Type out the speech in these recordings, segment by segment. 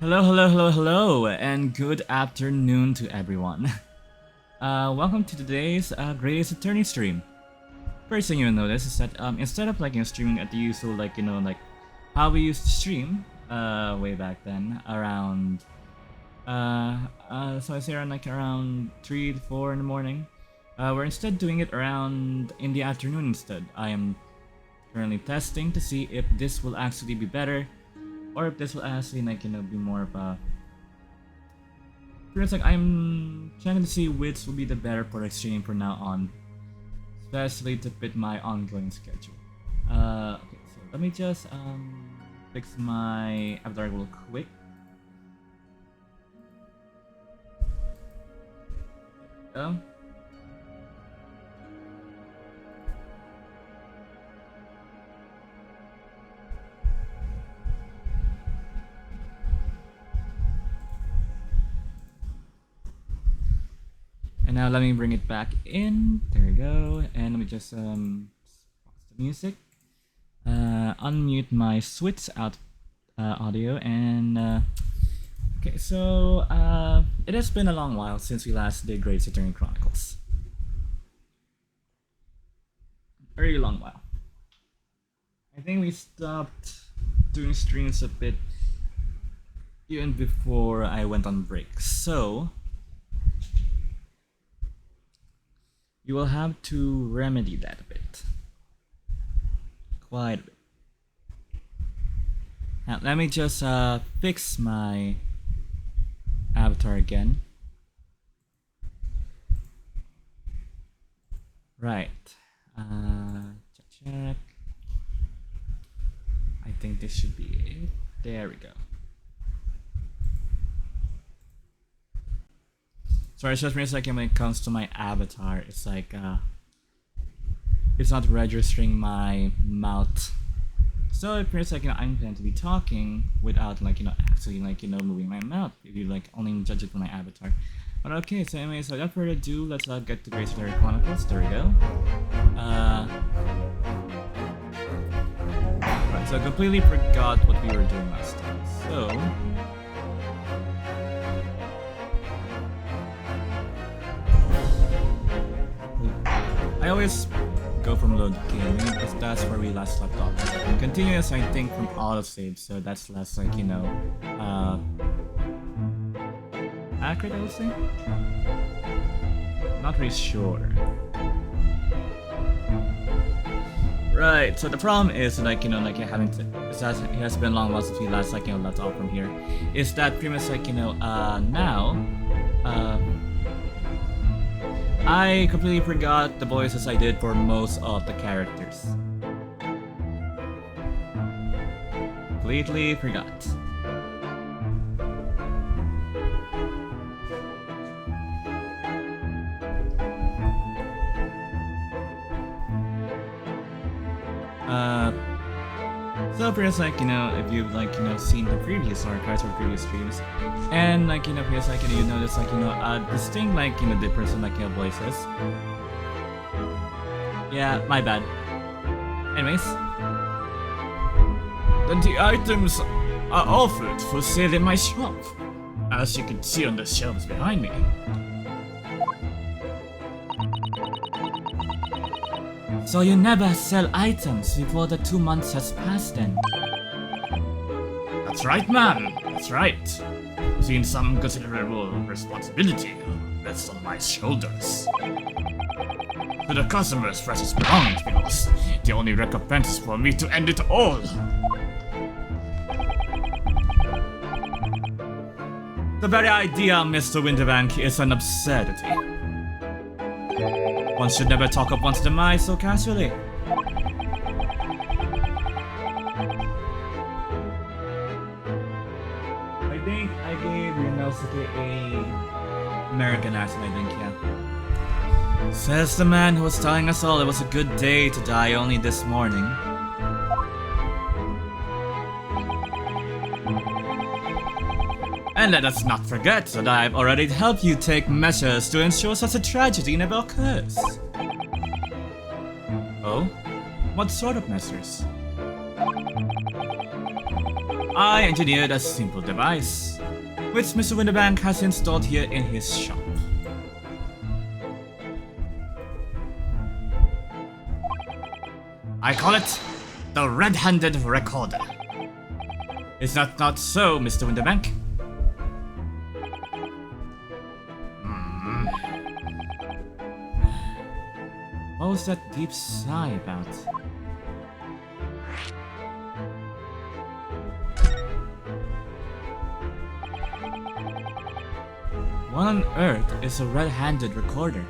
Hello, hello, hello, hello, and good afternoon to everyone. Welcome to today's Great Ace Attorney stream. First thing you'll notice is that instead of streaming at the usual how we used to stream way back then around so I say around around 3 to 4 in the morning. We're instead doing it around in the afternoon instead. I am currently testing to see if this will actually be better. Or if this will actually be more of a... I'm trying to see which will be the better product stream from now on. Especially to fit my ongoing schedule. Okay, so let me just fix my avatar real quick. There we go. And now let me bring it back in. There we go. And let me just pause the music. Unmute my switch out audio and okay, so it has been a long while since we last did Great Ace Attorney Chronicles. Very long while. I think we stopped doing streams a bit even before I went on break. So you will have to remedy that a bit. Quite a bit. Now let me just fix my avatar again. Right. Check. I think this should be it. There we go. Sorry, it's just for a second when it comes to my avatar, it's like, it's not registering my mouth. So for a second, I'm going to be talking without actually moving my mouth. If you only judge it from my avatar. But okay, so anyway, so without further ado, let's get to Great Ace Attorney Chronicles. There we go. Right, so I completely forgot what we were doing last time. So I always go from load game because that's where we last left off. Continuous, I think, from autosave, so that's less accurate, I would say. Not really sure. Right, so the problem is having to. It has been a long while since we last left off from here. Is that pretty much now. I completely forgot the voices I did for most of the characters. Completely forgot. So for instance, if you've seen the previous archives or previous streams, and for instance, you notice distinct difference in voices. Yeah, my bad. Anyways, the items are offered for sale in my shop, as you can see on the shelves behind me. So you never sell items before the 2 months has passed then? That's right, ma'am. That's right. Since some considerable responsibility rests on my shoulders. To the customer's precious belongings, the only recompense is for me to end it all. The very idea, Mr. Winterbank, is an absurdity. One should never talk of one's demise so casually. I think I gave Renosuke a American accent, I think, yeah. Says the man who was telling us all it was a good day to die only this morning. And let us not forget that I have already helped you take measures to ensure such a tragedy never occurs. Oh? What sort of measures? I engineered a simple device. which Mr. Winterbank has installed here in his shop. I call it the Red-Handed Recorder. Is that not so, Mr. Winterbank? What was that deep sigh about? What on earth is a red-handed recorder?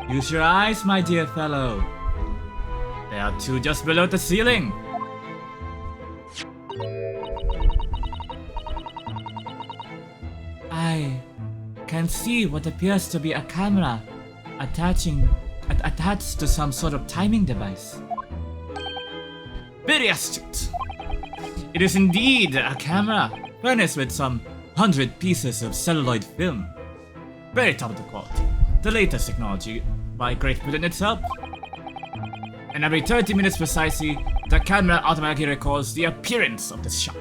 Use your eyes, my dear fellow. There are two just below the ceiling. I can see what appears to be a camera attached to some sort of timing device. Very astute. It is indeed a camera furnished with some 100 pieces of celluloid film. Very top of the quality. The latest technology by Great Britain itself. And every 30 minutes precisely, the camera automatically records the appearance of the shop.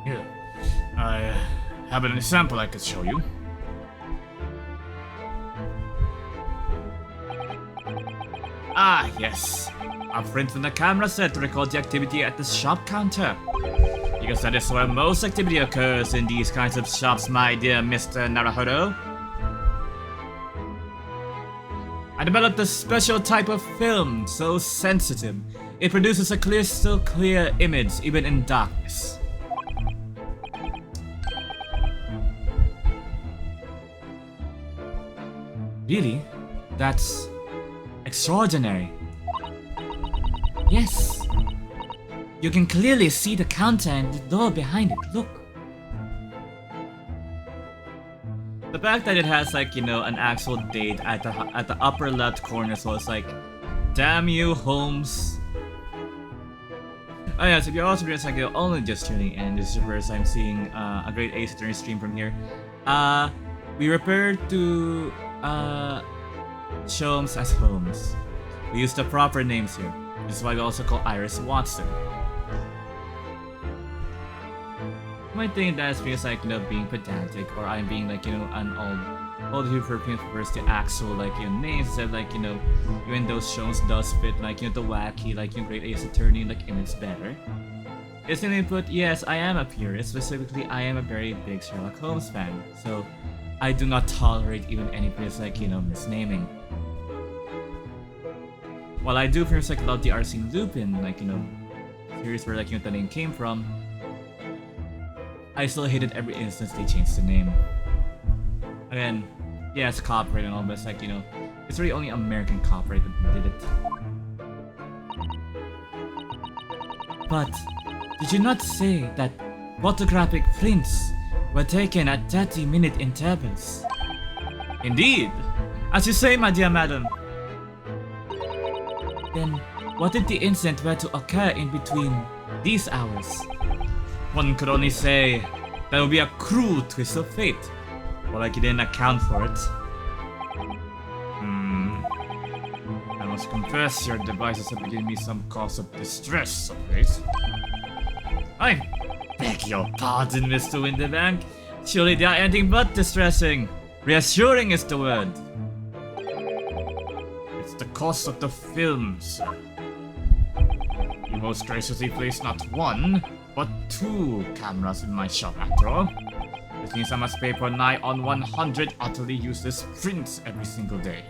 Here, I have an example I could show you. Ah, yes. A print from the camera set to record the activity at the shop counter. Because that is where most activity occurs in these kinds of shops, my dear Mr. Naruhodo. I developed a special type of film, so sensitive, it produces a crystal clear image even in darkness. Really? That's extraordinary. Yes. You can clearly see the counter and the door behind it. Look. The fact that it has, like, you know, an actual date at the upper left corner, so it's like, damn you, Holmes. Oh yeah, so if you're also like you're only just tuning in, this is your first time seeing a Great Ace Attorney stream from here. We refer to Sholmes as Holmes. We use the proper names here. This is why we also call Iris Watson. You might think that feels like, you know, being pedantic, or I'm being like, you know, an old European refers to actual, like, you know, names instead of, like, you know, even those shows does fit, like, you know, the wacky, like, you know, Great Ace Attorney, like, image better. It's an input, yes, I am a purist, specifically I am a very big Sherlock Holmes fan, so I do not tolerate even any place like, you know, misnaming. While I do first like love the Arsene Lupin, like, you know, series where, like, you know, the name came from, I still hated every instance they changed the name. Again, yeah, it's copyright and all, but it's like, you know, it's really only American copyright that did it. But did you not say that photographic prints were taken at 30-minute intervals? Indeed, as you say, my dear madam. Then, what if the incident were to occur in between these hours? One could only say that would be a cruel twist of fate, or like you didn't account for it. I must confess your devices have given me some cause of distress of late. I beg your pardon, Mr. Winterbank. Surely they are anything but distressing. Reassuring is the word. It's the cost of the film, sir. You most graciously placed not one, but 2 cameras in my shop after all. This means I must pay for nigh on 100 utterly useless prints every single day.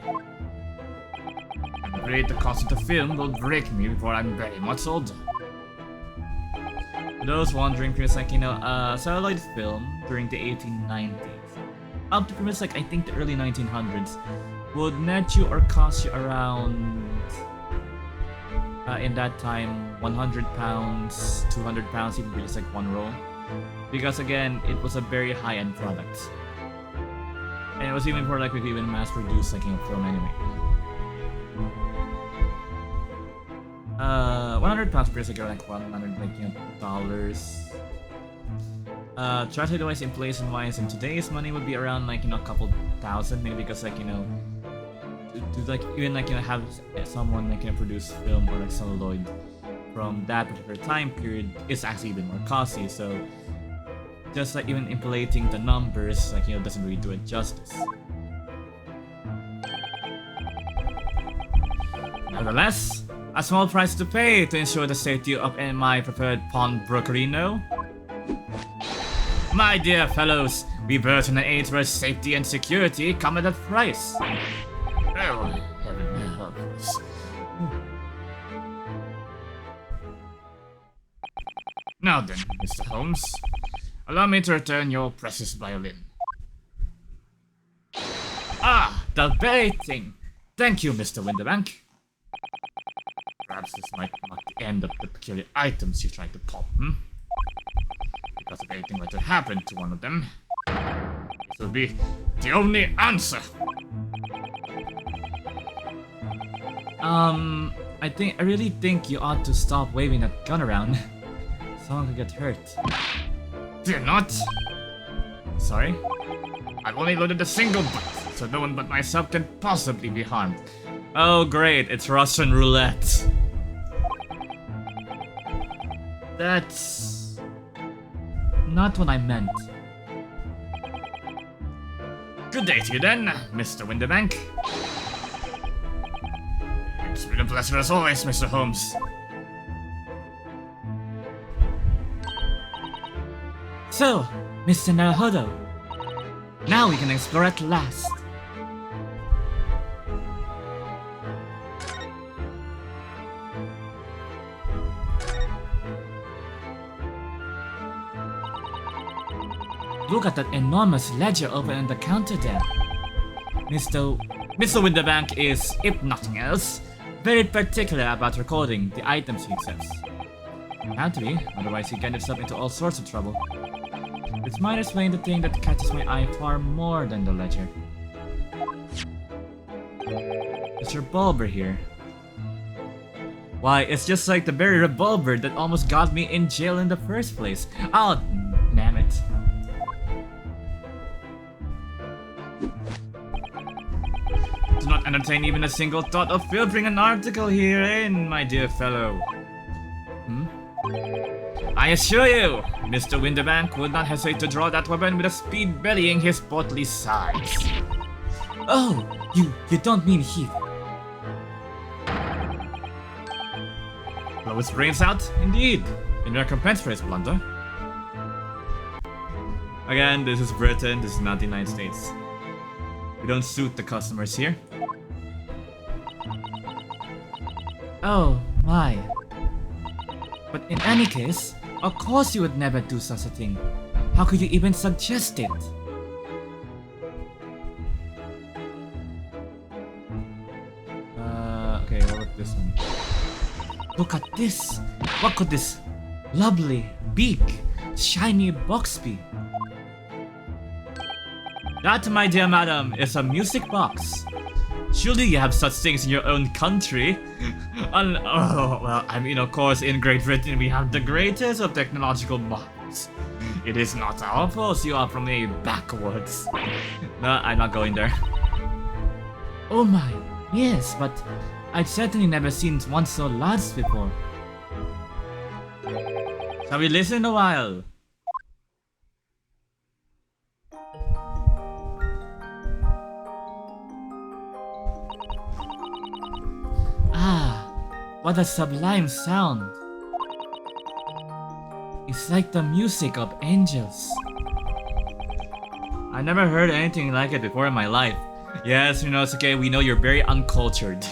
I'm afraid the cost of the film will break me before I'm very much older. For those wondering, it's like, you know, celluloid film during the 1890s, up to pretty much like I think the early 1900s, would net you or cost you around, in that time, £100, £200 even for just like one roll. Because again, it was a very high-end product. And it was even before like we could even mass-produce like, you know, film anyway. £100 per like around like $100 like, you know, dollars. Translate-wise, inflation-wise, in today's money would be around like, you know, a couple thousand, maybe, because like, you know, to like even like have someone like produce film or like celluloid from that particular time period is actually even more costly. So just like even inflating the numbers like doesn't really do it justice. Nevertheless, a small price to pay to ensure the safety of my preferred pawnbrokerino. My dear fellows, we birth in an age where safety and security come at a price. Oh, heaven help us. Now then, Mr. Holmes, allow me to return your precious violin. Ah, the very thing. Thank you, Mr. Winterbank. Perhaps this might mark the end of the peculiar items you tried to pop, Because if anything were to happen to one of them, this will be the only answer. I really think you ought to stop waving that gun around. Someone could get hurt. Fear not. Sorry? I've only loaded a single butt, so no one but myself can possibly be harmed. Oh great, it's Russian roulette. That's not what I meant. Good day to you then, Mr. Winterbank. It's been a pleasure as always, Mr. Holmes. So, Mr. Naruhodo, now we can explore at last. Look at that enormous ledger open on the counter there. Mr. Winterbank is, if nothing else, very particular about recording the items he accepts. Had to be, otherwise he'd get himself into all sorts of trouble. This might explain the thing that catches my eye far more than the ledger. It's your revolver here. Why, it's just like the very revolver that almost got me in jail in the first place. Oh, damn it. Do not entertain even a single thought of filtering an article herein, my dear fellow. I assure you, Mr. Winterbank would not hesitate to draw that weapon with a speed bellying his portly sides. Oh, you don't mean Heath. Blow his brains out? Indeed, in recompense for his blunder. Again, this is Britain, this is not the United States. We don't suit the customers here. Oh, my. But in any case, of course you would never do such a thing. How could you even suggest it? Okay, what about this one? Look at this! What could this lovely, big, shiny box be? That, my dear madam, is a music box. Surely you have such things in your own country. Oh, well, I mean, of course, in Great Britain we have the greatest of technological minds. It is not our fault you are from a backwards. No, I'm not going there. Oh my, yes, but I've certainly never seen one so large before. Shall we listen a while? What a sublime sound! It's like the music of angels. I never heard anything like it before in my life. Yes, Ryunosuke, we know you're very uncultured.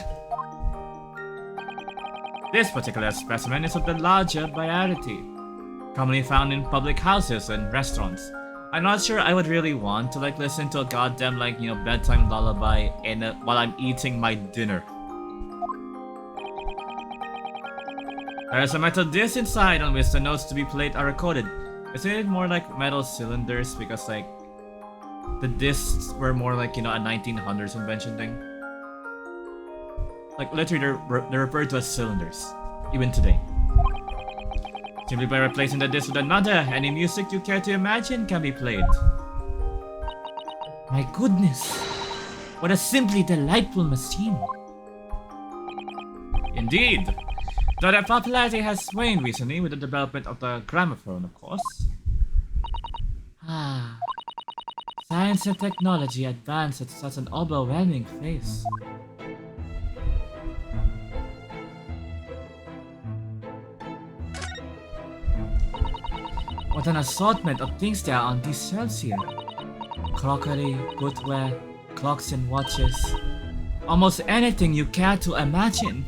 This particular specimen is of the larger variety, commonly found in public houses and restaurants. I'm not sure I would really want to listen to a goddamn bedtime lullaby while I'm eating my dinner. There's a metal disc inside on which the notes to be played are recorded. Isn't it more like metal cylinders because the discs were more like a 1900s invention thing? Literally they're referred to as cylinders, even today. Simply by replacing the disc with another, any music you care to imagine can be played. My goodness! What a simply delightful machine. Indeed. Though their popularity has waned recently with the development of the gramophone, of course. Ah, science and technology advance at such an overwhelming pace. What an assortment of things there are on these shelves here. Crockery, footwear, clocks and watches. Almost anything you care to imagine.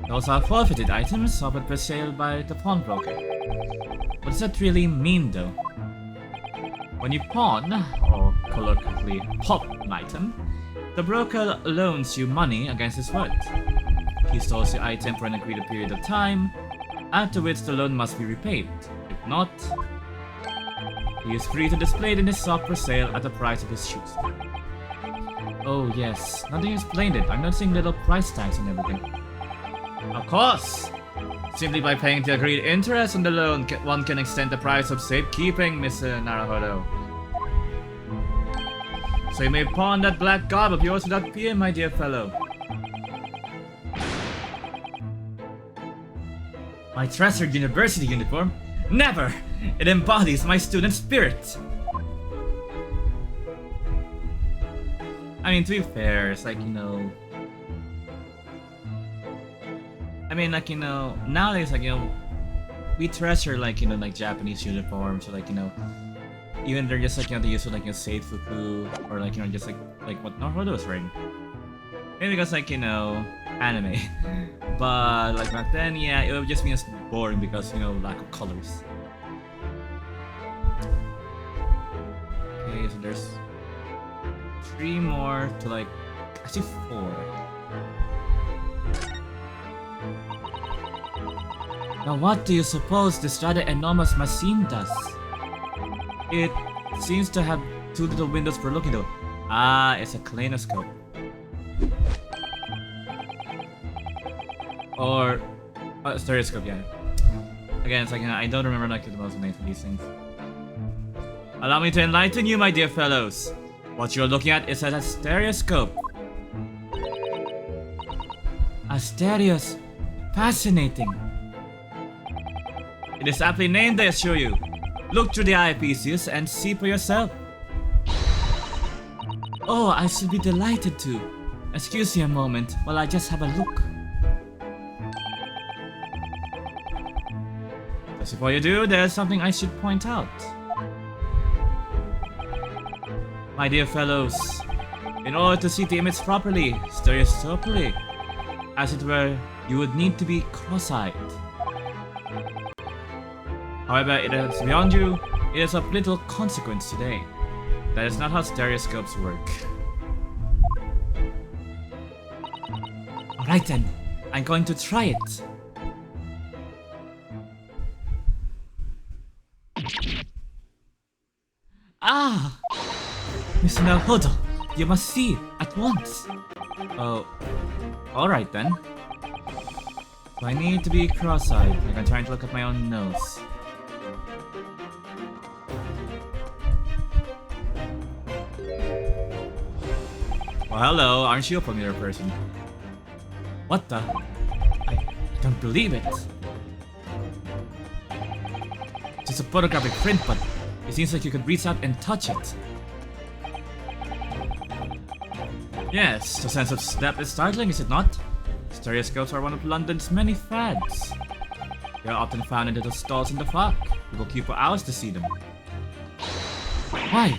Those are forfeited items offered for sale by the pawnbroker. What does that really mean though? When you pawn, or colloquially pop an item, the broker loans you money against its worth. He stores the item for an agreed period of time, after which the loan must be repaid. If not, he is free to display it in his shop for sale at the price of his choosing. Oh yes, nothing explained it. I'm noticing little price tags and everything. Of course! Simply by paying the agreed interest on the loan, one can extend the price of safekeeping, Mr. Naruhodo. So you may pawn that black garb of yours without fear, my dear fellow. My treasured university uniform? Never! It embodies my student spirit! I mean, to be fair, it's like, you know... I mean, like, you know, nowadays, like, you know, we treasure, like, you know, like, Japanese uniforms, or, like, you know, even they're just, like, you know, they use, like, you know, seifuku, or, like, you know, just, like what Naruto was wearing. Maybe because, like, you know, anime. But, like, back then, yeah, it would just be boring because, you know, lack of colors. Okay, so there's 3 more to, like, actually 4. Now what do you suppose this rather enormous machine does? It seems to have 2 little windows for looking though. Ah, it's a clanoscope. Or... stereoscope, yeah. Again, it's like, you know, I don't remember like the most names of these things. Allow me to enlighten you, my dear fellows. What you're looking at is a stereoscope. A stereos... Fascinating. It is aptly named, I assure you. Look through the eyepieces and see for yourself. Oh, I should be delighted to. Excuse me a moment while I just have a look. Just before you do, there's something I should point out. My dear fellows, in order to see the image properly, stereoscopically, as it were, you would need to be cross-eyed. However, it is beyond you, it is of little consequence today. That is not how stereoscopes work. Alright then, I'm going to try it. Ah! Mr. Naruhodo, you must see at once. Oh, alright then. So I need to be cross-eyed, like I'm trying to look at my own nose. Well, hello, aren't you a familiar person? What the? I don't believe it. Just a photographic print, but it seems like you could reach out and touch it. Yes, the sense of step is startling, is it not? Stereoscopes are one of London's many fads. They are often found in little stalls in the park. People queue for hours to see them. Why?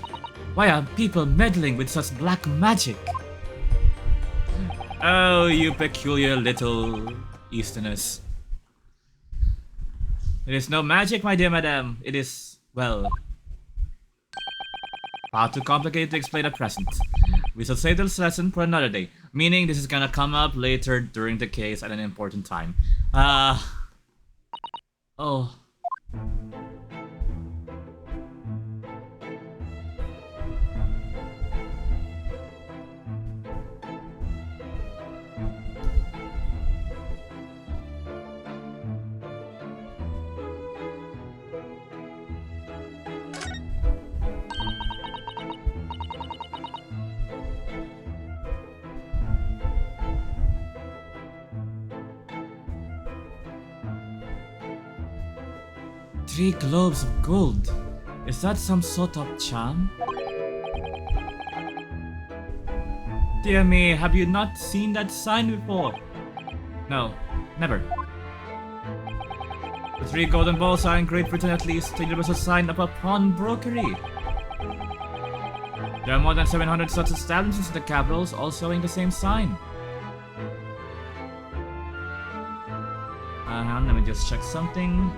Why are people meddling with such black magic? Oh, you peculiar little Easterners. It is no magic, my dear madam. It is, well, far too complicated to explain at present. We shall save this lesson for another day. Meaning this is gonna come up later during the case at an important time. Oh. 3 globes of gold. Is that some sort of charm? Dear me, have you not seen that sign before? No, never. The 3 golden balls are in Great Britain at least a universal sign of a pawnbrokery. There are more than 700 such establishments in the capitals, all showing the same sign. Let me just check something.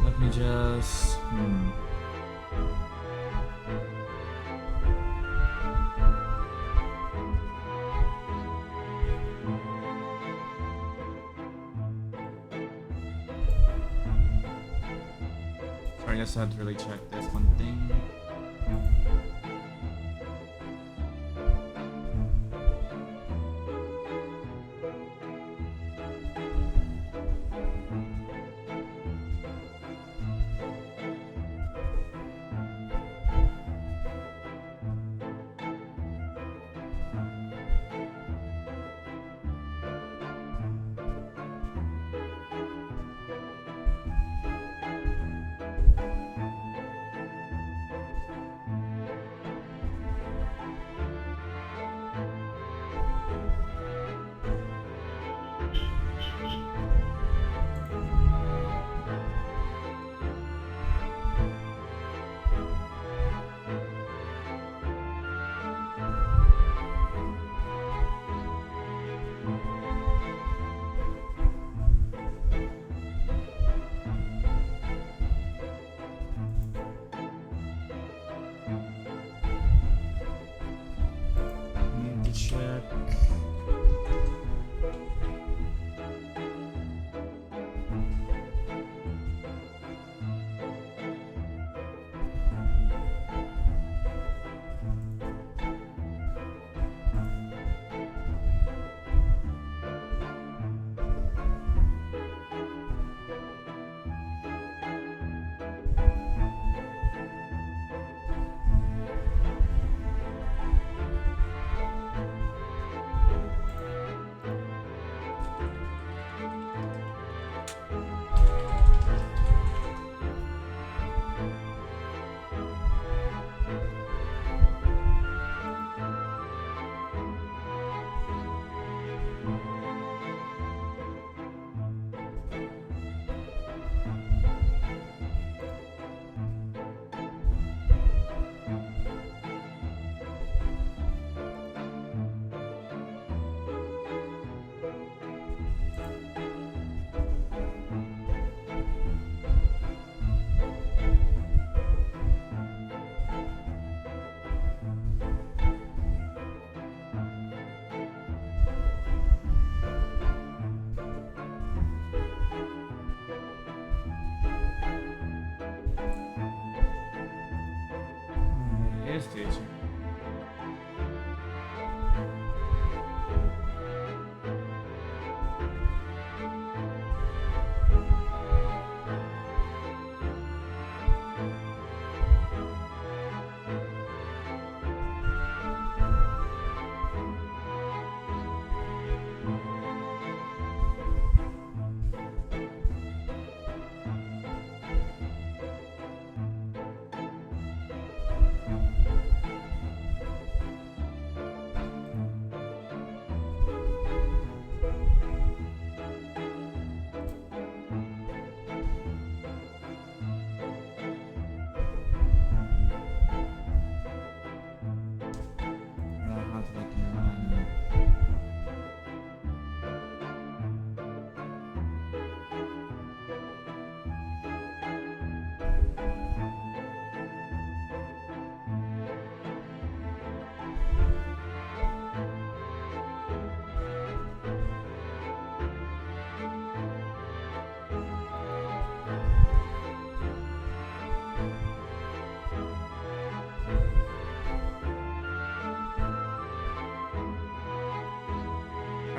Let me just... Sorry, I just had to really check this one thing. Check. Yes, teacher.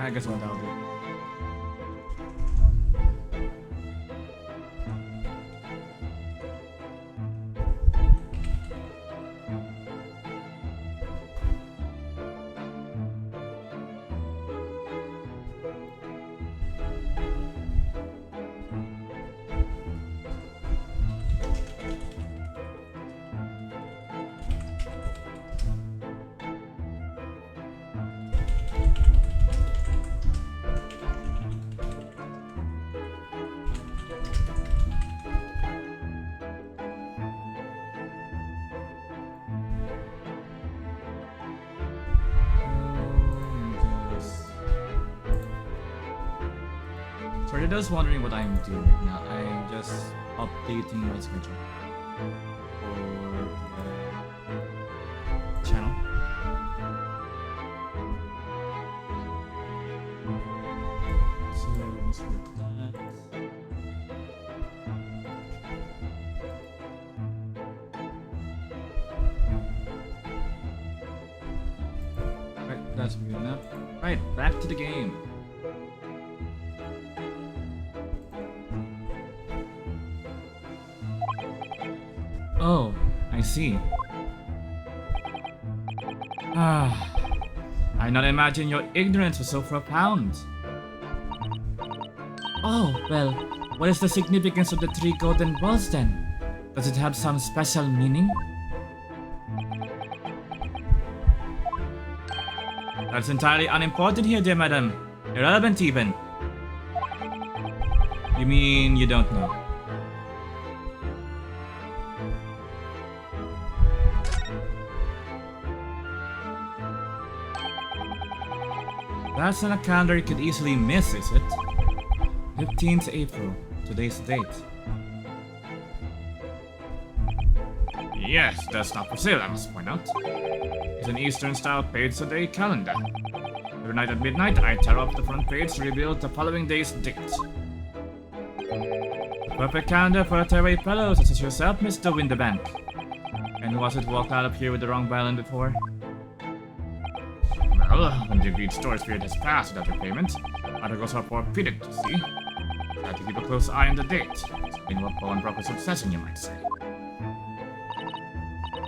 I guess what I'll do. For those wondering what I'm doing now, I'm just updating my schedule for the channel. So let's do that. Right, that's good enough. Right, back to the game. Oh, I see. I not imagine your ignorance was so profound. Oh, well, what is the significance of the 3 golden balls then? Does it have some special meaning? That's entirely unimportant here, dear madam. Irrelevant even. You mean you don't know? That's not a calendar you could easily miss, is it? 15th April, today's date. Yes, that's not for sale, I must point out. It's an Eastern-style page-a-day calendar. Every night at midnight, I tear off the front page to reveal the following day's date. The perfect calendar for a tearaway fellow such as yourself, Mr. Winterbank. And who was it walked out of here with the wrong violin before? Well, when the agreed storage period has passed without repayment, articles are forfeited, you see. You have to keep a close eye on the date. In what Paul and proper succession, you might say.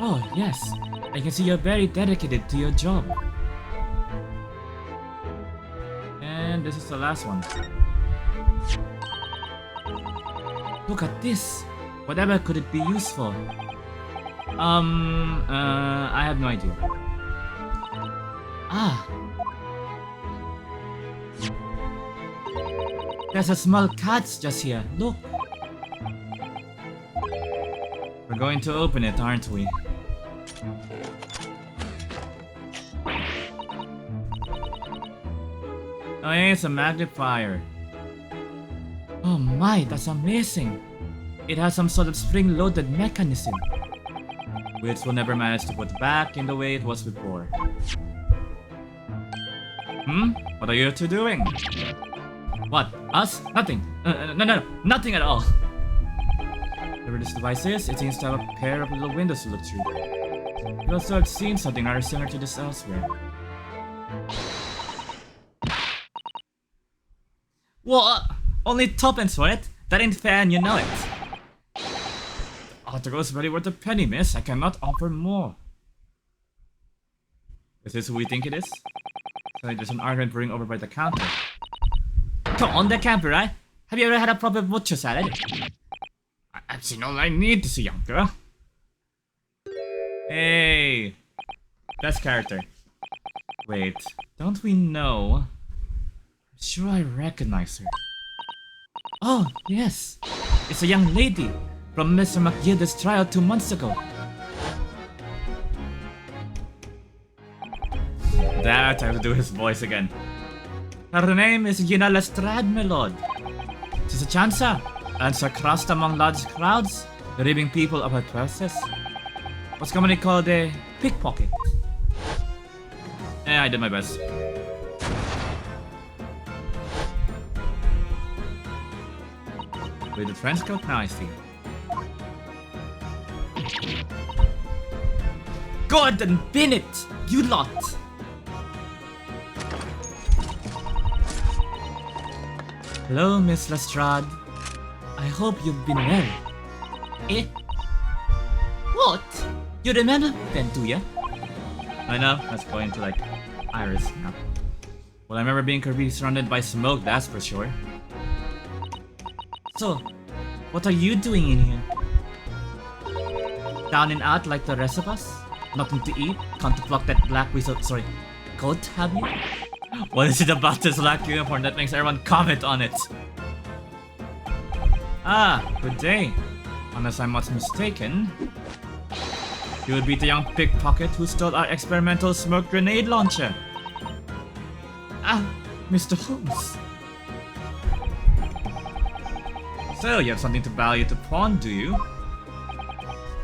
Oh, yes. I can see you're very dedicated to your job. And this is the last one. Look at this. Whatever could it be used for? I have no idea. Ah. There's a small catch just here. Look. We're going to open it, aren't we? Oh, yeah, it's a magnifier. Oh my, that's amazing. It has some sort of spring-loaded mechanism, which we'll never manage to put back in the way it was before. What are you two doing? What? Us? Nothing. No, nothing at all. Whatever this device is, it seems to have a pair of little windows to look through. You also have seen something rather similar to this elsewhere. What? Only tuppence for it? That ain't fair and you know it. The article is very worth a penny, miss. I cannot offer more. Is this who we think it is? Like there's an argument brewing over by the counter. Come on, that can't be right. Have you ever had a proper butcher salad? I've seen all I need to see, young girl. Hey, best character. Wait, don't we know? I'm sure I recognize her. Oh, yes. It's a young lady from Mr. McGilda's trial 2 months ago. That I have to do his voice again. Her name is Gina Lestrade, my lord. She's a chancer, and so crossed among large crowds, ribbing people of her purses. What's commonly called a pickpocket. I did my best. With the trench coat now, I see. Gordon Bennett, you lot! Hello, Miss Lestrade. I hope you've been well. Eh? What? You remember then, do ya? I know, let's go into like Iris now. Well, I remember being surrounded by smoke, that's for sure. So, what are you doing in here? Down and out like the rest of us? Nothing to eat? Can't pluck that black whistle, sorry, coat, have you? What is it about this black uniform that makes everyone comment on it? Ah, good day. Unless I'm not mistaken, you would be the young pickpocket who stole our experimental smoke grenade launcher. Ah, Mr. Holmes. So, you have something to value to pawn, do you?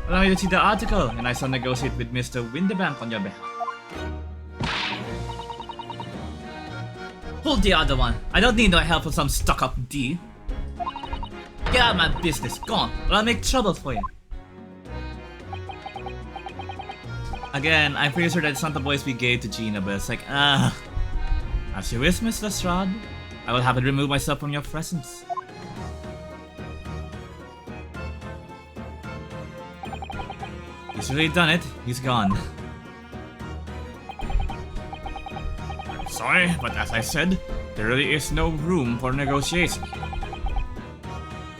Allow me to see the article, and I shall negotiate with Mr. Winterbank on your behalf. Hold the other one. I don't need no help from some stuck-up D. Get out of my business, go on, or I'll make trouble for you. Again, I'm pretty sure that Santa Boys we gave to Gina, but it's like, as you wish, Miss Lestrade. I will have to remove myself from your presence. He's really done it. He's gone. I'm sorry, but as I said, there really is no room for negotiation.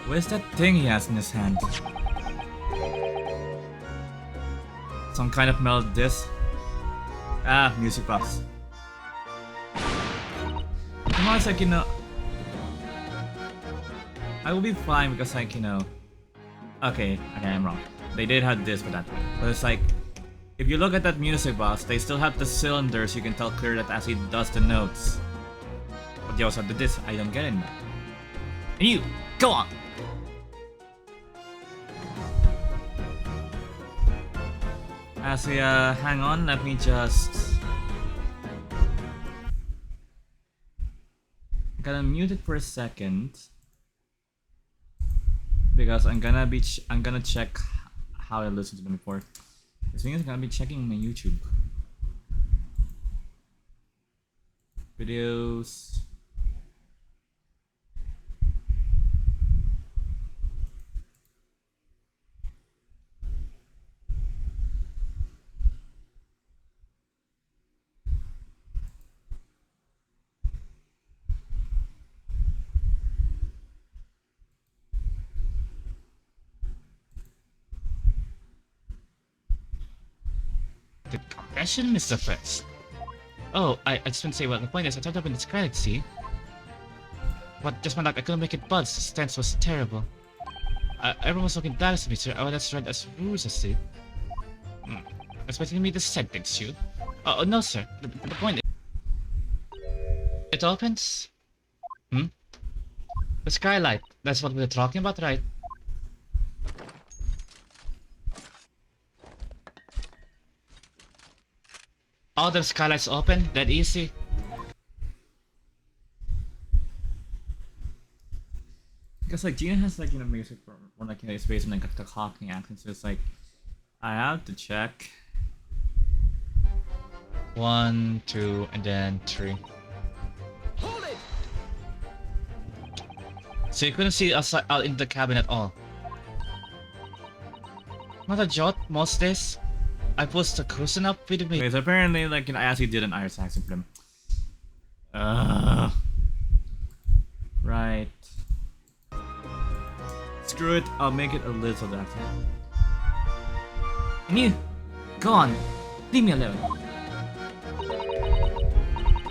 What is that thing he has in his hand? Some kind of metal disc. Ah, music box. Come on, it's like, you know, I will be fine because, like, you know, okay, I'm wrong. They did have this for that one, but it's like, if you look at that music box, they still have the cylinders. You can tell clear that as he does the notes. But they also have the disc. I don't get it anymore. And you, go on. As we hang on, let me just. I'm gonna mute it for a second because I'm gonna check how I listened to them before. This thing is gonna be checking my YouTube videos. The confession, Mr. Fritz. Oh, I just want to say, well, the point is, I tried to open this credit, see? But just my luck, I couldn't make it buzz, the stance was terrible. Everyone was looking down at me, sir. Oh, that's right, as rude as it. Expecting me to sentence you? Oh, no, sir. The point is... It opens? The skylight. That's what we're talking about, right? All the skylights open, that easy. Because like Gina has like, you know, music for when like, you know, it's based on like the Cockney accent, so it's like I have to check. 1, 2, and then 3. Hold it! So you couldn't see us out in the cabin at all. Not a jot, most days. I pushed the cushion up with me. Okay, so apparently, like, you know, I actually did an Irish accent for them. Right. Screw it, I'll make it a little better. And you, go on, leave me alone.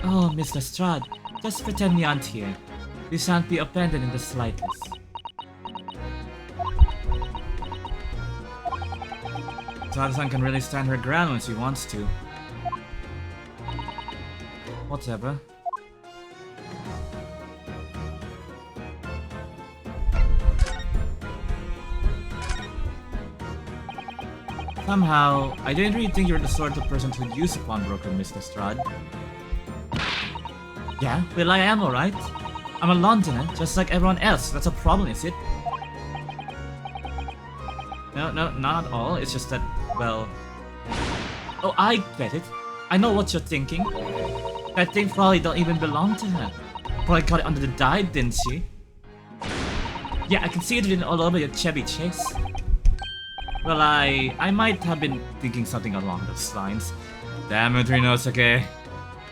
Oh, Miss Lestrade, just pretend we aren't here. We shan't be offended in the slightest. Sada-san can really stand her ground when she wants to. Whatever. Somehow, I didn't really think you were the sort of person to use a pawnbroker, Mr. Lestrade. Yeah, well I am alright. I'm a Londoner, just like everyone else. That's a problem, is it? No, not at all. It's just that, well... Oh, I get it. I know what you're thinking. That thing probably don't even belong to her. Probably got it under the dye, didn't she? Yeah, I can see it written all over your Chevy Chase. Well, I might have been thinking something along those lines. Damn it, Rinosuke.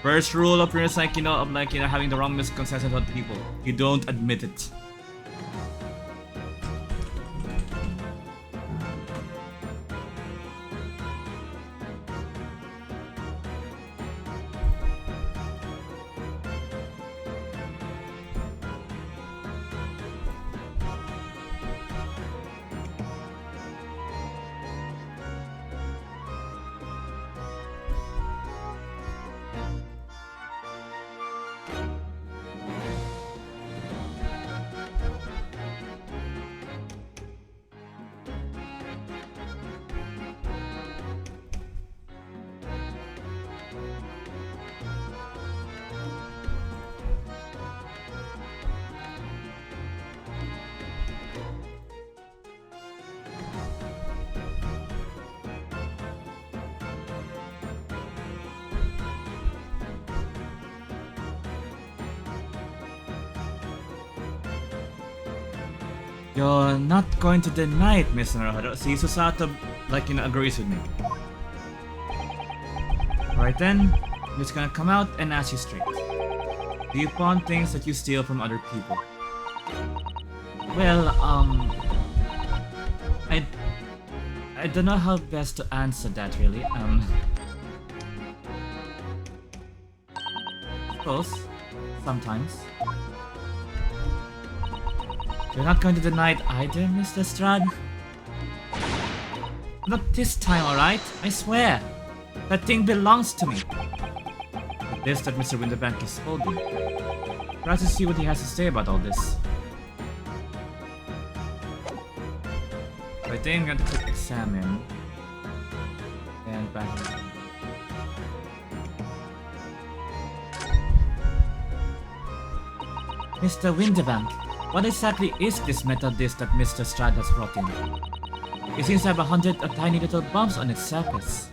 First rule of having the wrong misconceptions on people. You don't admit it. You're not going to deny it, Miss Naruto. See, Susato, agrees with me. Alright then, I'm just gonna come out and ask you straight. Do you pawn things that you steal from other people? Well, I don't know how best to answer that, really. Suppose, sometimes. You're not going to deny it either, Mr. Strad? Not this time, alright? I swear. That thing belongs to me. The disc that Mr. Winterbank is holding. Try to see what he has to say about all this. So I think I'm going to examine. And back. Mr. Winterbank. What exactly is this metal disc that Mr. Strad has brought in? It seems to have 100 of tiny little bumps on its surface.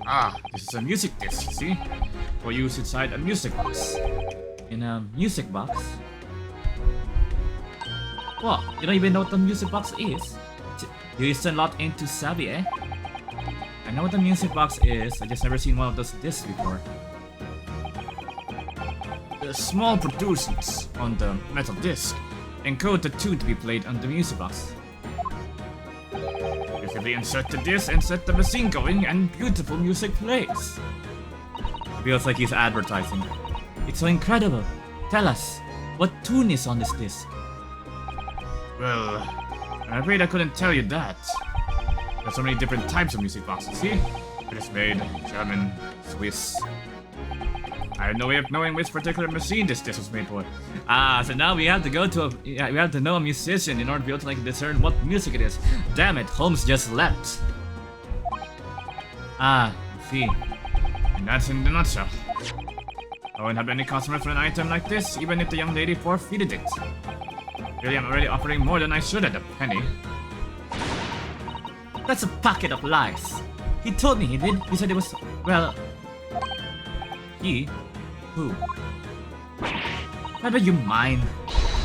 Ah, this is a music disc, see? For use inside a music box. In a music box? What? You don't even know what a music box is? You still not into savvy, eh? I know what a music box is, I just never seen one of those discs before. The small protrusions on the metal disc encode the tune to be played on the music box. You simply insert the disc and set the machine going and beautiful music plays. It feels like he's advertising. It's so incredible. Tell us, what tune is on this disc? Well, I'm afraid I couldn't tell you that. There's so many different types of music boxes, see? British made, German, Swiss. I have no way of knowing which particular machine this disc was made for. Ah, so now we have to go to we have to know a musician in order to be able to discern what music it is. Damn it, Holmes just left. Ah, I see. And that's in the nutshell. I won't have any customer for an item like this, even if the young lady forfeited it. Really, I'm already offering more than I should at a penny. That's a packet of lies. He told me he did. He said it was, well... He? Who? Never you mind.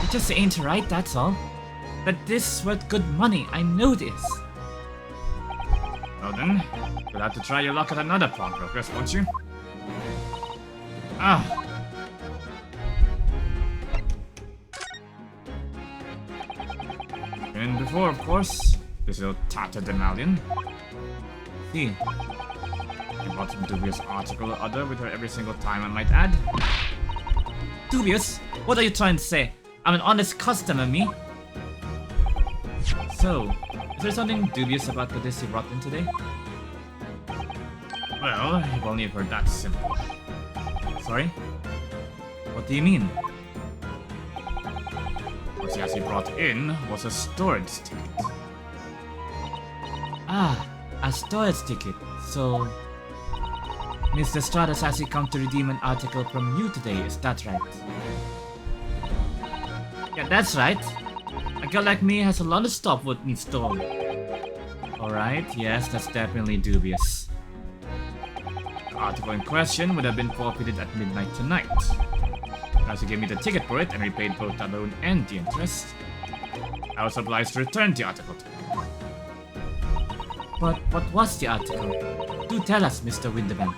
It just ain't right, that's all. But this is worth good money, I know this. Well then, you'll have to try your luck at another pawnbroker's, won't you? Ah. And before, of course, this little tatterdemalion. See. You bought some dubious article or other with her every single time, I might add. Dubious? What are you trying to say? I'm an honest customer, me. So, is there something dubious about the disc you brought in today? Well, if only if we're that simple. Sorry? What do you mean? What he actually brought in was a storage ticket. Ah, a storage ticket. So, Mr. Strad has actually come to redeem an article from you today, is that right? Yeah, that's right. A girl like me has a lot of stuff what needs stolen. Alright, yes, that's definitely dubious. The article in question would have been forfeited at midnight tonight. As you gave me the ticket for it and repaid both the loan and the interest, I was obliged to return the article to you. But what was the article? Do tell us, Mr. Winterbank.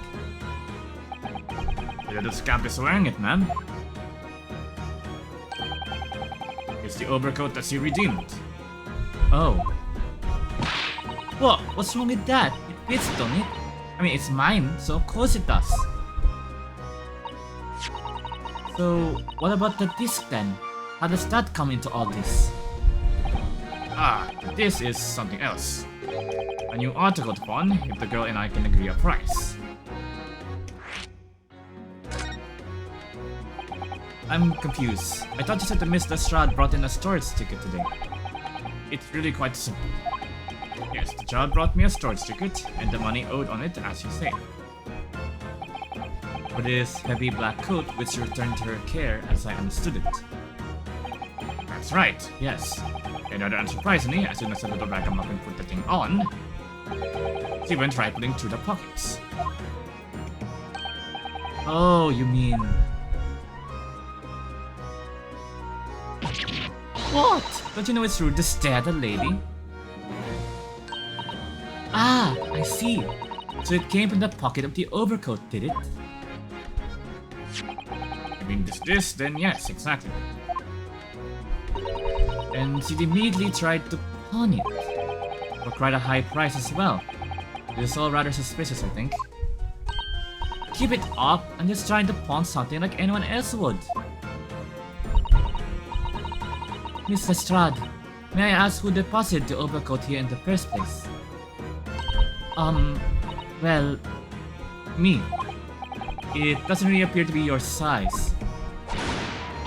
The little scamp is wearing it, ma'am. It's the overcoat that you redeemed. Oh. What? What's wrong with that? It fits, don't it? I mean, it's mine, so of course it does. So, what about the disc then? How does that come into all this? Ah, this is something else. A new article to pawn if the girl and I can agree a price. I'm confused. I thought you said that Mr. Strahd brought in a storage ticket today. It's really quite simple. Yes, the child brought me a storage ticket and the money owed on it, as you say. For this heavy black coat which you returned to her care as I understood it. That's right, yes. And rather unsurprisingly, as soon as the little ragamuffin put the thing on, she went rifling through the pockets. Oh, you mean... What? Don't you know it's rude to stare at a lady? Ah, I see. So it came from the pocket of the overcoat, did it? I mean, this, then yes, exactly. And she immediately tried to pawn it. For quite a high price as well. It is all rather suspicious, I think. Keep it up, I'm just trying to pawn something like anyone else would. Mr. Strahd, may I ask who deposited the overcoat here in the first place? Well, me. It doesn't really appear to be your size.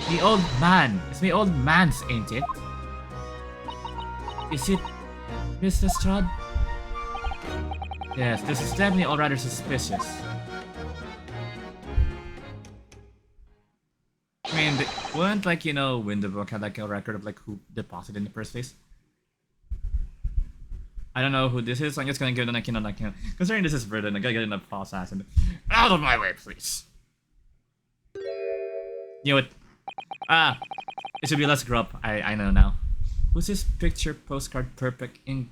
The old man. It's my old man's, ain't it? Is it Mr. Strahd? Yes, this is definitely all rather suspicious. I mean, weren't like, you know, Winterbook had like a record of like who deposited in the first place? I don't know who this is, so I'm just gonna give it like, considering this is Verdun, I gotta get in a false ass and out of my way, please. You know what? Ah, it should be less grub. I know now. Who's this picture postcard perfect in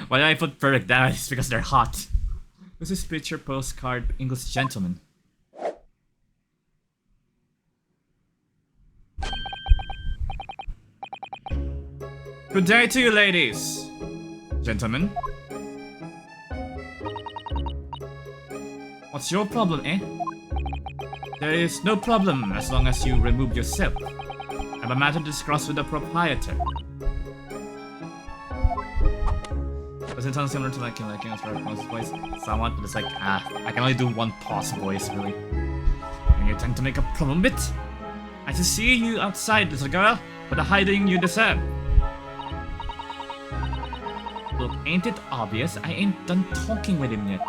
why did I put perfect down? It's because they're hot. Who's this picture postcard English gentleman? Good day to you, ladies. Gentlemen. What's your problem, eh? There is no problem as long as you remove yourself. I have a matter to discuss with the proprietor. Does it sound similar to like a Sparkle's voice? Somewhat, but it's like, I can only do one pause voice, really. And you tend to make a problem with it? I should see you outside, little girl, for the hiding you deserve. Look, ain't it obvious? I ain't done talking with him yet.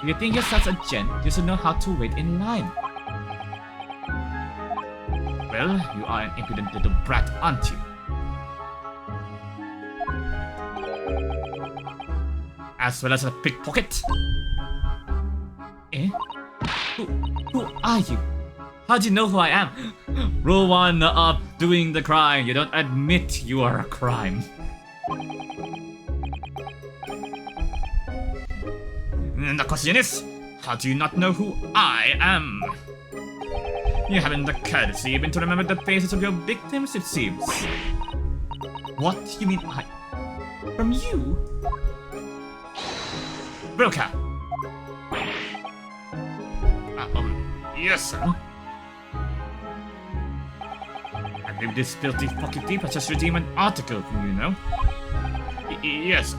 If you think you're such a gent, you should know how to wait in line. Well, you are an impudent little brat, aren't you? As well as a pickpocket? Eh? Who are you? How do you know who I am? Rule 1 of doing the crime. You don't admit you are a crime. And the question is, how do you not know who I am? You haven't the courtesy even to remember the faces of your victims, it seems. What? You mean I... From you? Broker! Yes, sir. I believe this filthy pocket thief has just redeemed an article from you, no? Yes,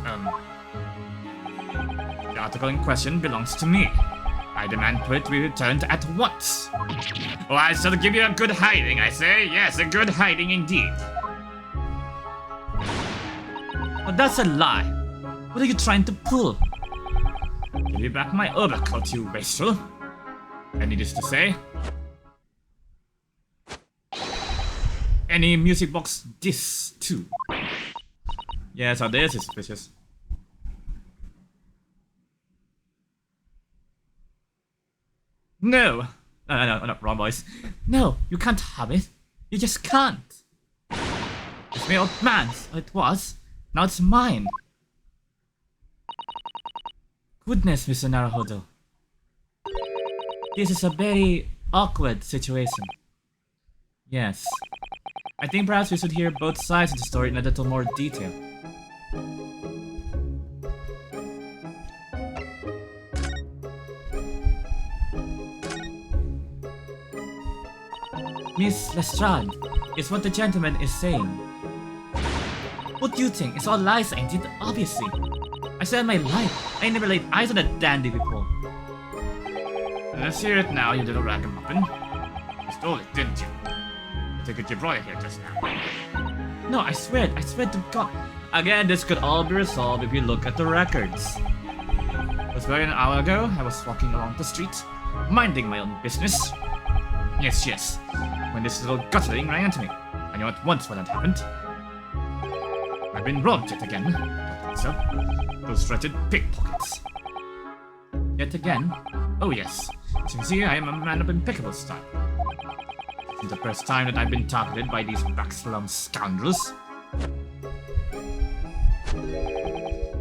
The article in question belongs to me. I demand for it to be returned at once. Oh, I shall give you a good hiding, I say. Yes, a good hiding indeed. But that's a lie. What are you trying to pull? Give me back my overcoat, you wastrel. And needless to say, any music box discs too. Yes, how this is suspicious. No, No, wrong voice. No, you can't have it. You just can't. It's my old man's. It was. Now it's mine. Goodness, Mr. Naruhodo. This is a very awkward situation. Yes. I think perhaps we should hear both sides of the story in a little more detail. Miss Lestrade, is what the gentleman is saying. What do you think? It's all lies, ain't it? Obviously. I said my life. I never laid eyes on a dandy before. Let's hear it now, you little ragamuffin. You stole it, didn't you? I take it you brought it here just now. No, I swear to God. Again, this could all be resolved if you look at the records. It was about an hour ago. I was walking along the street, minding my own business. Yes, when this little gutterling ran into me. I knew at once what had happened. I've been robbed yet again. Don't think so. Those wretched pickpockets. Yet again? Oh yes. As you can see, I am a man of impeccable style. It's the first time that I've been targeted by these backslum scoundrels.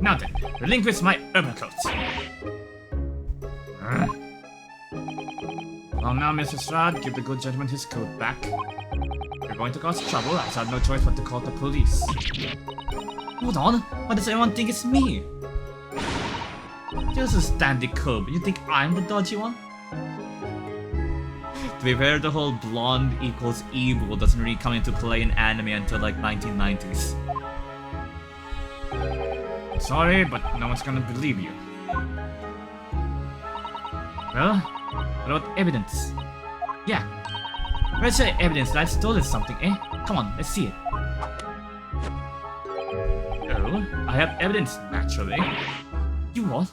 Now then, relinquish my overcoat. Well now, Mr. Strad, give the good gentleman his coat back. If you're going to cause trouble, I shall have no choice but to call the police. Hold on, why does everyone think it's me? Just a standy cub, you think I'm the dodgy one? To be fair, the whole blonde equals evil doesn't really come into play in anime until like 1990s. Sorry, but no one's gonna believe you. Well, what about evidence? Yeah. Where's the evidence that I stole something, eh? Come on, let's see it. Oh, I have evidence, naturally. You what?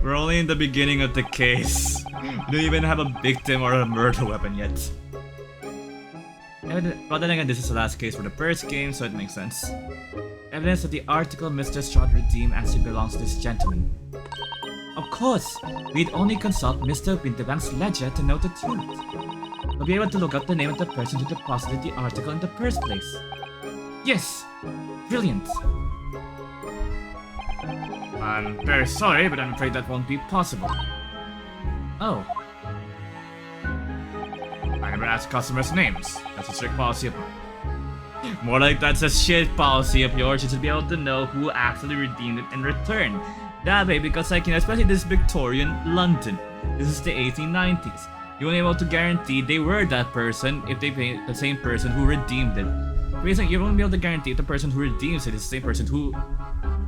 We're only in the beginning of the case. We don't even have a victim or a murder weapon yet. But then again, this is the last case for the first game, so it makes sense. Evidence of the article Mr. Strad redeemed as he belongs to this gentleman. Of course, we'd only consult Mr. Winterbank's ledger to know the truth. We'll be able to look up the name of the person who deposited the article in the first place. Yes! Brilliant! I'm very sorry, but I'm afraid that won't be possible. Oh. I never ask customers' names. That's a strict policy of mine. More like that's a shit policy of yours. You should be able to know who actually redeemed it in return. That way, because like, you know, especially this Victorian London, this is the 1890s. You won't be able to guarantee they were that person if they pay the same person who redeemed it. Basically, you won't be able to guarantee if the person who redeems it is the same person who,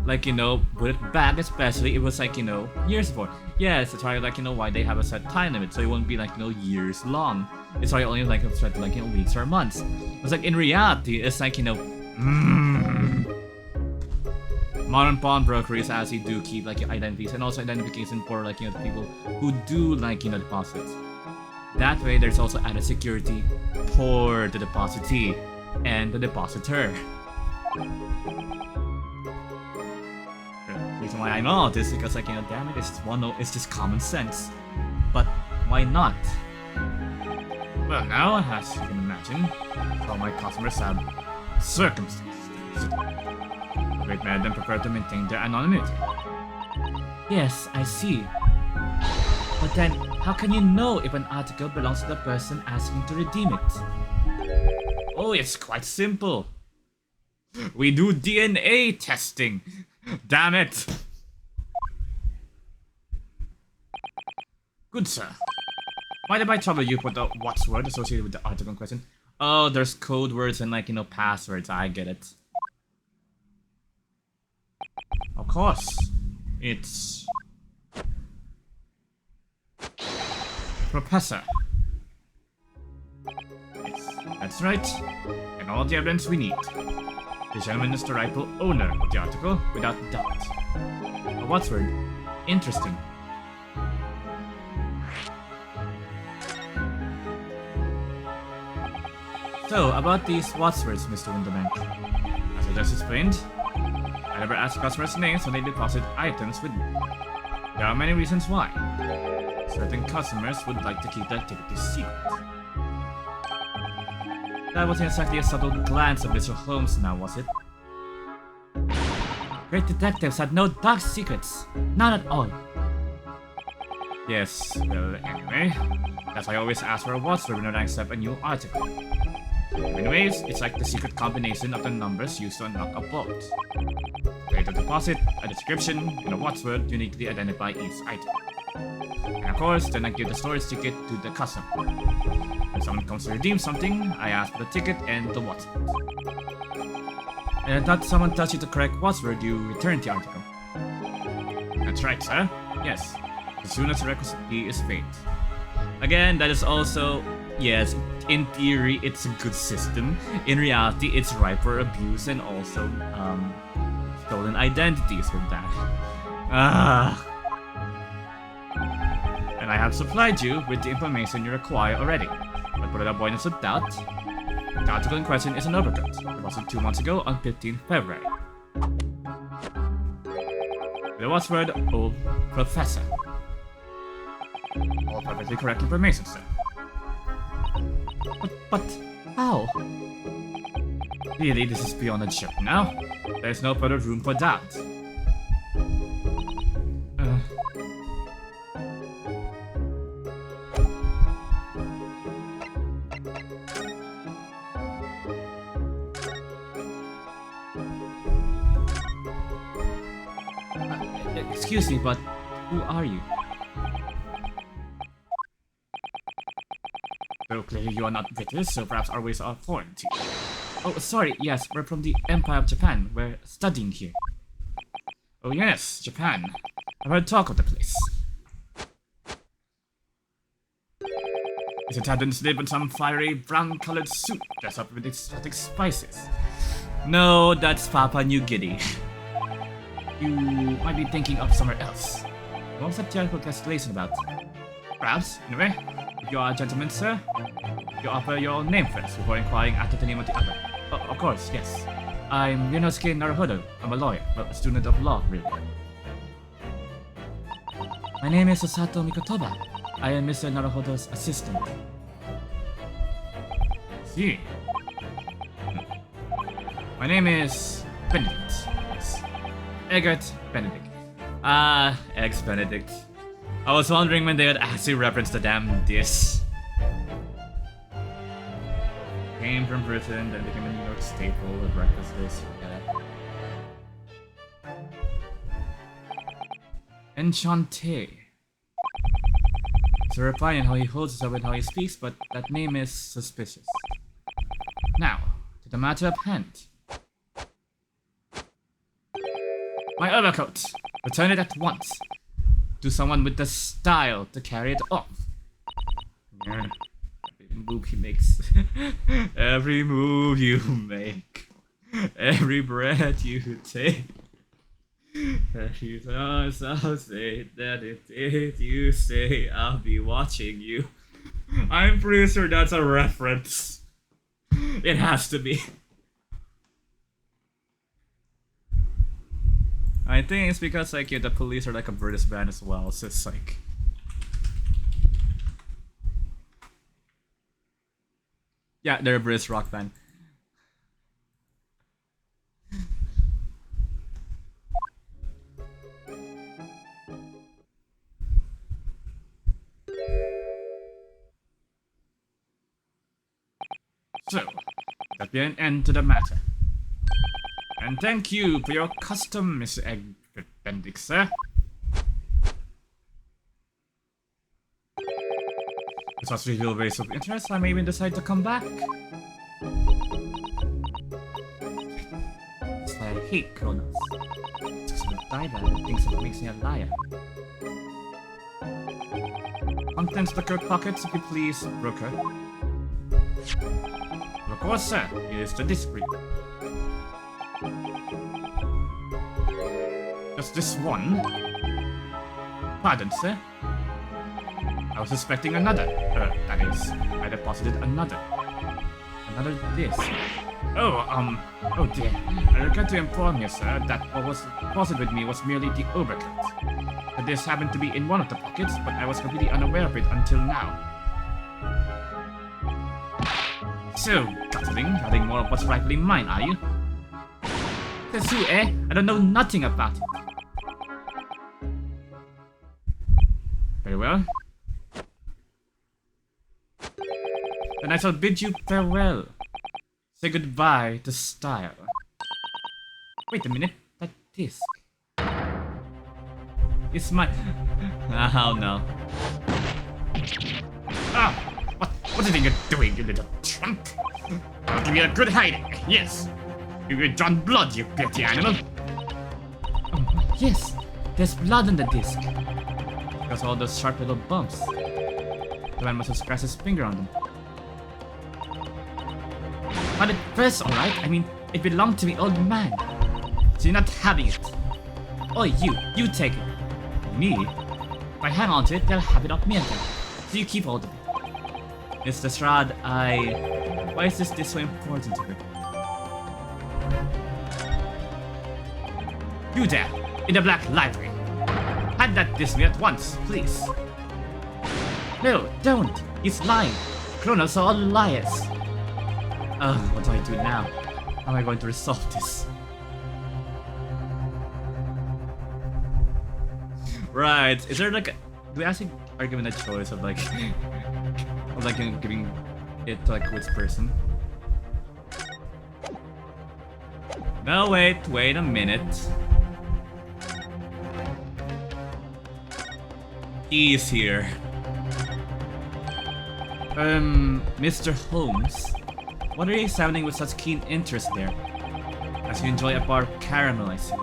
like, you know, put it back, especially if it was like, you know, years before. Yes, that's why, like, you know, why they have a set time limit, so it won't be like, you know, years long. It's why only like set like, you know, weeks or months. It's like in reality, it's like, you know, modern pawnbrokeries actually do keep like identities and also identification for like, you know, the people who do like, you know, deposits. That way, there's also added security for the depositee and the depositor. The reason why I know this is because, like, you know, damn it, it's just common sense. But why not? Well now, as you can imagine, all my customers have circumstances. A great many of them prefer to maintain their anonymity. Yes, I see. But then, how can you know if an article belongs to the person asking to redeem it? Oh, it's quite simple. We do DNA testing. Damn it. Good sir. Mind if I trouble you with the what's word associated with the article in question? Oh, there's code words and like, you know, passwords. I get it. Of course. It's... Professor. Yes, that's right. And all the evidence we need. The gentleman is the rightful owner of the article, without doubt. A what's word? Interesting. So, about these what's words, Mr. Winterbank. As I just explained, I never ask customers' names when they deposit items with me. There are many reasons why. Certain customers would like to keep their activities secret. That wasn't exactly a subtle glance of Mr. Holmes now, was it? Great detectives had no dark secrets. None at all. Yes, well, anyway, that's why I always ask for a watchword whenever I accept a new article. Anyways, it's like the secret combination of the numbers used to unlock a vault. Create a deposit, a description, and a watchword to uniquely identify each item. And of course, then I give the storage ticket to the customer. When someone comes to redeem something, I ask for the ticket and the watchword. And if someone tells you the correct watchword, you return the article. That's right, sir. Yes. As soon as the requisite key is faked. Again, that is also, yes, in theory, it's a good system. In reality, it's ripe for abuse and also, stolen identities with that. And I have supplied you with the information you require already. But for the avoidance of doubt, the article in question is an overcut. It was 2 months ago on 15th February. The watchword, old professor. All perfectly correct information, sir. But how? Really, this is beyond a joke now. There's no further room for doubt. Excuse me, but who are you? Well, clearly you are not British, so perhaps our ways are foreign to you. Oh, sorry, yes, we're from the Empire of Japan. We're studying here. Oh yes, Japan. I've heard talk of the place. Its inhabitants live in some fiery brown-colored soup dressed up with exotic spices. No, that's Papua New Guinea. You might be thinking of somewhere else. What was that terrible cancellation about? Perhaps, anyway, if you are a gentleman, sir, you offer your own name first before inquiring after the name of the other. Oh, of course, yes. I'm Ryunosuke Naruhodo. I'm a lawyer, well, a student of law, really. My name is Osato Mikotoba. I am Mr. Naruhodo's assistant. See. My name is Benedict. Yes. Eggert Benedict. Eggs Benedict. I was wondering when they had actually referenced the damn dish. Came from Britain, then became a New York staple, a breakfast dish. Yeah. Enchanté. It's a reply in how he holds himself and how he speaks, but that name is suspicious. Now, to the matter at hand. My overcoat! Return it at once. To someone with the style to carry it off. Yeah. Every move he makes. Every move you make. Every breath you take. Every time I'll say that it is you say I'll be watching you. I'm pretty sure that's a reference. It has to be. I think it's because like the police are like a British band as well, so it's like yeah, they're a British rock band. So, that be an end to the matter. And thank you for your custom, Mr. Egbert Benedict, sir. If such reveal ways of interest, I may even decide to come back. That's why I hate Kronos. It's because of the diver that thinks it makes me a liar. Contents the coat pockets, if you please, Brooker. Of course, sir, it is the discreet. Just this one? Pardon, sir? I was expecting another. That is, I deposited another. Another this. Oh dear. I regret to inform you, sir, that what was deposited with me was merely the overcoat. But this happened to be in one of the pockets, but I was completely unaware of it until now. So, Gatling, having more of what's rightfully mine, are you? Says who, eh? I don't know nothing about it. Very well. Then I shall bid you farewell. Say goodbye to style. Wait a minute, that disc. It's my... Oh no. Ah! What do you think you're doing, you little trunk? I'll give you a good hiding, yes. You will drawn blood, you dirty animal. Yes, there's blood on the disc. Because all those sharp little bumps. The man must have scratched his finger on them. But at first, alright, I mean, it belonged to me, old man. So you're not having it. Oh, you take it. Me? If I hang on to it, they'll have it off me again. So you keep hold of it. Mr. Strahd, why is this so important to you? You there, in the Black Library. Hand that disc me at once, please. No, don't. He's lying. Chronos are all liars. What do I do now? How am I going to resolve this? Right, is there like a... Do we actually are given a choice of like... of like giving it to like which person? No, wait a minute. He's here. Mr. Holmes, what are you examining with such keen interest there? As you enjoy a bar of caramel, I see.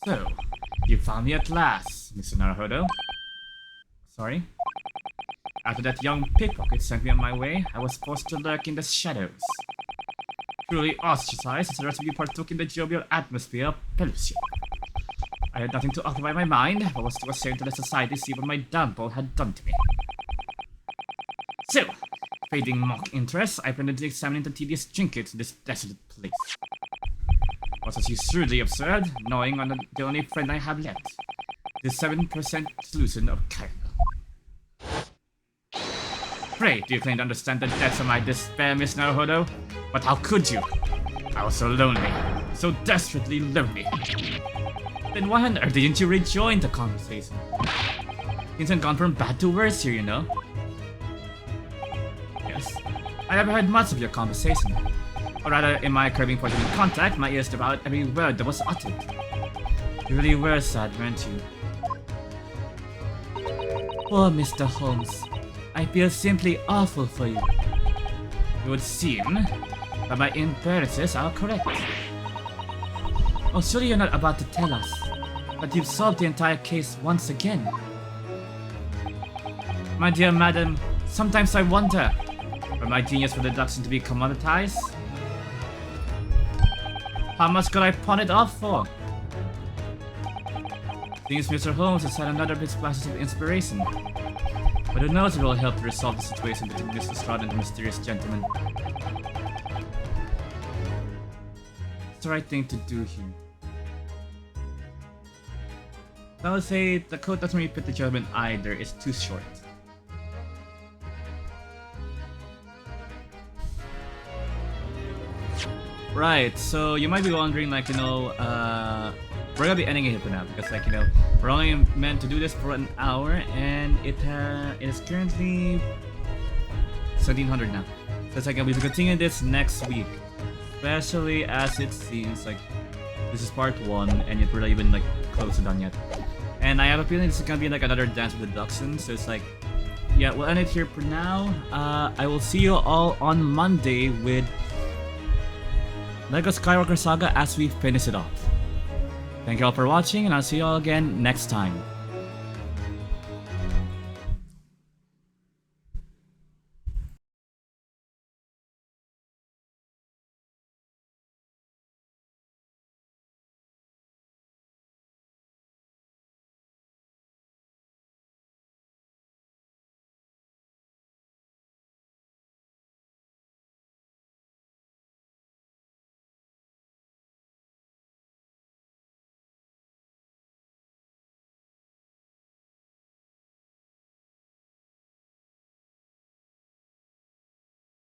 So, you found me at last, Mr. Naruhodo. Sorry? After that young pickpocket sent me on my way, I was forced to lurk in the shadows. Truly ostracized as the rest of you partook in the jovial atmosphere of Pelusium. I had nothing to occupy my mind, but was too ashamed to let society see what my downfall had done to me. So, fading mock interest, I pretended to examine the tedious trinkets in this desolate place. Was as you shrewdly observed, gnawing on the only friend I have left, the 7% solution of caramel. Pray, do you claim to understand the depths of my despair, Miss Naruhodo? But how could you? I was so lonely, so desperately lonely. Then why on earth didn't you rejoin the conversation? Things had gone from bad to worse here, you know. Yes, I haven't heard much of your conversation. Or rather, in my craving for human contact, my ears devoured every word that was uttered. You really were sad, weren't you? Poor Mr. Holmes. I feel simply awful for you. It would seem that my inferences are correct. Oh, surely you're not about to tell us that you've solved the entire case once again. My dear madam, sometimes I wonder, were my genius for deduction to be commoditized? How much could I pawn it off for? Seems Mr. Holmes has had another of his flashes of inspiration. But who knows if it will help to resolve the situation between Mr. Strahd and the mysterious gentleman. It's the right thing to do here. I would say the code doesn't really fit the gentleman either, it's too short. Right, so you might be wondering, like, you know, we're gonna be ending it here for now because, like, you know, we're only meant to do this for an hour, and it is currently 1700 now. So it's like we'll be continuing this next week, especially as it seems like this is part 1, and yet we're not even like close to done yet. And I have a feeling this is gonna be like another dance with deduction. So it's like, yeah, we'll end it here for now. I will see you all on Monday with LEGO Skywalker Saga as we finish it off. Thank you all for watching, and I'll see you all again next time.